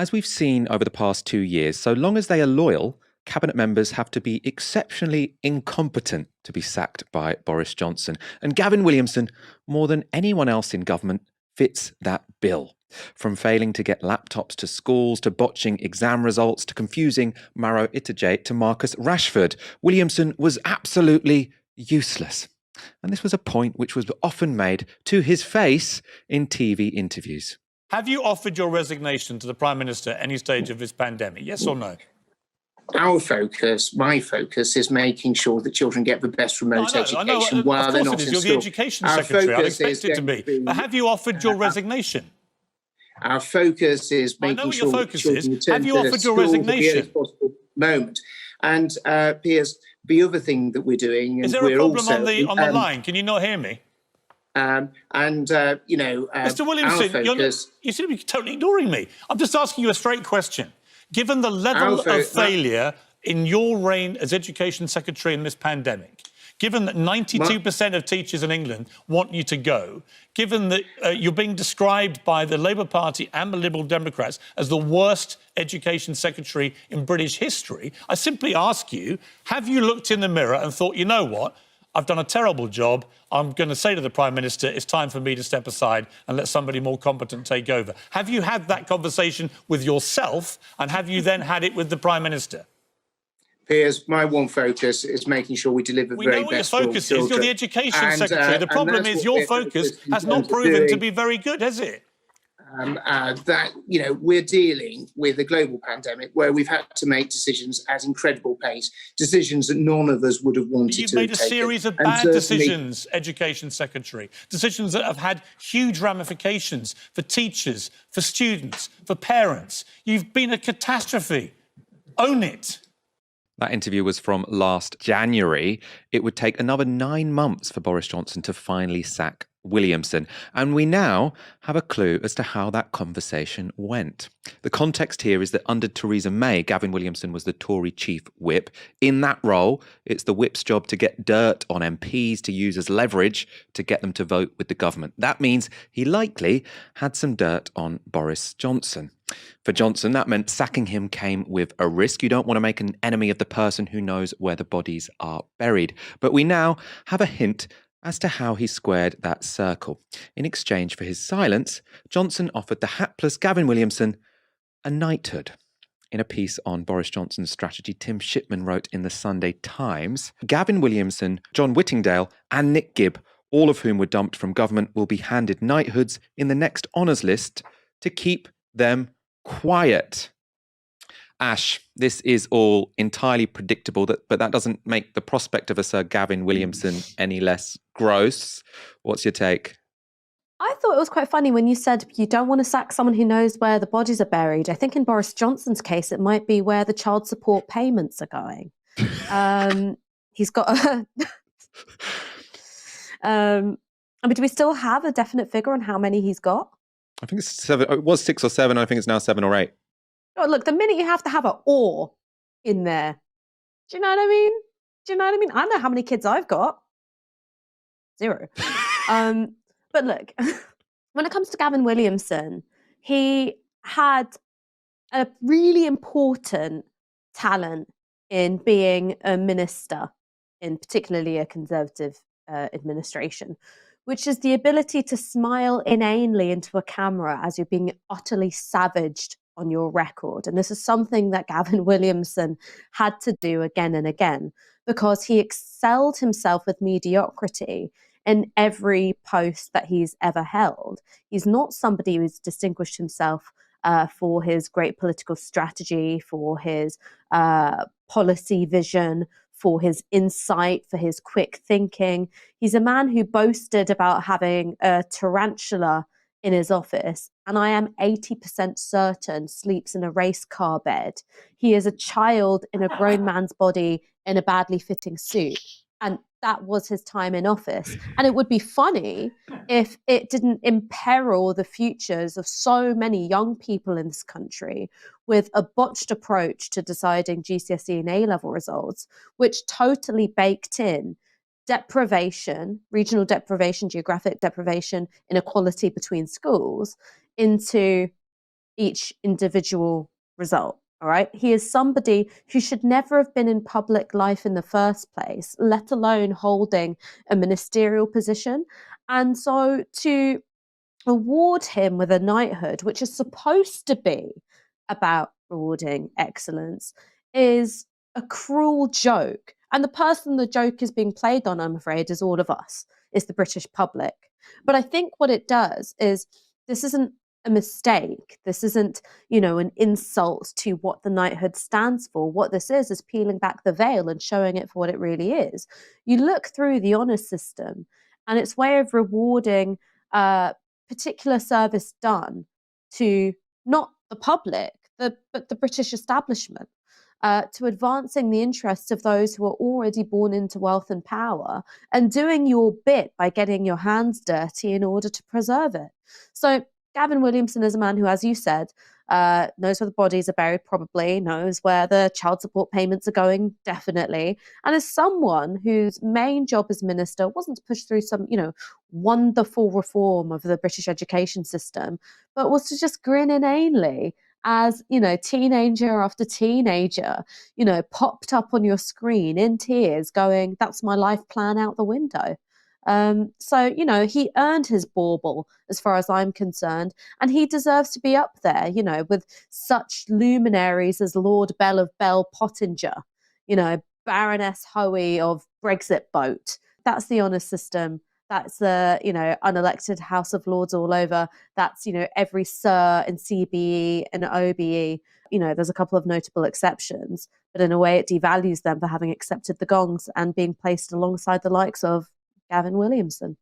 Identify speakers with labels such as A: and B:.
A: As we've seen over the past 2 years, so long as they are loyal, cabinet members have to be exceptionally incompetent to be sacked by Boris Johnson. And Gavin Williamson, more than anyone else in government, fits that bill. From failing to get laptops to schools, to botching exam results, to confusing Maro Itoje to Marcus Rashford, Williamson was absolutely useless. And this was a point which was often made to his face in TV interviews.
B: Have you offered your resignation to the Prime Minister at any stage of this pandemic? Yes or no?
C: Our focus, my focus, is making sure that children get the best remote education while they're not in school.
B: You're the Education Secretary. I expect it to be. But have you offered your resignation?
C: Our focus is making sure that children return to school at the earliest possible moment. And Piers, the other thing that we're doing...
B: Is there a problem on the line? Can you not hear me?
C: Mr.
B: Williamson, you seem to be totally ignoring me. I'm just asking you a straight question. Given the level of failure in your reign as Education Secretary in this pandemic, given that 92% of teachers in England want you to go, given that you're being described by the Labour Party and the Liberal Democrats as the worst Education Secretary in British history, I simply ask you, have you looked in the mirror and thought, you know what, I've done a terrible job. I'm going to say to the Prime Minister, it's time for me to step aside and let somebody more competent take over. Have you had that conversation with yourself, and have you then had it with the Prime Minister?
C: Piers, my one focus is making sure we deliver the very best for children. We know what your focus is. You're the Education Secretary. The problem is your focus has not proven to be very good, has it? We're dealing with a global pandemic where we've had to make decisions at incredible pace, decisions that none of us would have wanted to have taken.
B: You've made a series of bad decisions, Education Secretary, decisions that have had huge ramifications for teachers, for students, for parents. You've been a catastrophe. Own it.
A: That interview was from last January. It would take another 9 months for Boris Johnson to finally sack Williamson. And we now have a clue as to how that conversation went. The context here is that under Theresa May, Gavin Williamson was the Tory chief whip. In that role, it's the whip's job to get dirt on MPs to use as leverage to get them to vote with the government. That means he likely had some dirt on Boris Johnson. For Johnson, that meant sacking him came with a risk. You don't want to make an enemy of the person who knows where the bodies are buried. But we now have a hint as to how he squared that circle. In exchange for his silence, Johnson offered the hapless Gavin Williamson a knighthood. In a piece on Boris Johnson's strategy, Tim Shipman wrote in the Sunday Times, Gavin Williamson, John Whittingdale and Nick Gibb, all of whom were dumped from government, will be handed knighthoods in the next honours list to keep them quiet. Ash, this is all entirely predictable, but that doesn't make the prospect of a Sir Gavin Williamson any less gross. What's your take?
D: I thought it was quite funny when you said you don't want to sack someone who knows where the bodies are buried. I think in Boris Johnson's case, it might be where the child support payments are going. He's got a... do we still have a definite figure on how many he's got?
A: I think it's 7. It was 6 or 7. I think it's now 7 or 8.
D: Oh, look, the minute you have to have an or in there, do you know what I mean? I know how many kids I've got. 0. But look, when it comes to Gavin Williamson, he had a really important talent in being a minister, in particularly a Conservative administration, which is the ability to smile inanely into a camera as you're being utterly savaged on your record. And this is something that Gavin Williamson had to do again and again, because he excelled himself with mediocrity in every post that he's ever held. He's not somebody who's distinguished himself for his great political strategy, for his policy vision, for his insight, for his quick thinking. He's a man who boasted about having a tarantula in his office, and I am 80% certain sleeps in a race car bed. He is a child in a grown man's body in a badly fitting suit. And that was his time in office. And it would be funny if it didn't imperil the futures of so many young people in this country with a botched approach to deciding GCSE and A-level results, which totally baked in deprivation, regional deprivation, geographic deprivation, inequality between schools into each individual result. All right. He is somebody who should never have been in public life in the first place, let alone holding a ministerial position. And so to award him with a knighthood, which is supposed to be about rewarding excellence, is a cruel joke. And the person the joke is being played on, I'm afraid, is all of us, is the British public. But I think what it does is, this isn't a mistake. This isn't, an insult to what the knighthood stands for. What this is peeling back the veil and showing it for what it really is. You look through the honour system and its way of rewarding particular service done to not the public, but the British establishment, to advancing the interests of those who are already born into wealth and power, and doing your bit by getting your hands dirty in order to preserve it. So Gavin Williamson is a man who, as you said, knows where the bodies are buried, probably, knows where the child support payments are going, definitely, and is someone whose main job as minister wasn't to push through some, wonderful reform of the British education system, but was to just grin inanely as, teenager after teenager, popped up on your screen in tears going, that's my life plan out the window. So, he earned his bauble as far as I'm concerned, and he deserves to be up there, with such luminaries as Lord Bell of Bell Pottinger, Baroness Hoey of Brexit Boat. That's the honour system. That's the, unelected House of Lords all over. That's, every Sir in CBE and OBE. There's a couple of notable exceptions, but in a way it devalues them for having accepted the gongs and being placed alongside the likes of Gavin Williamson.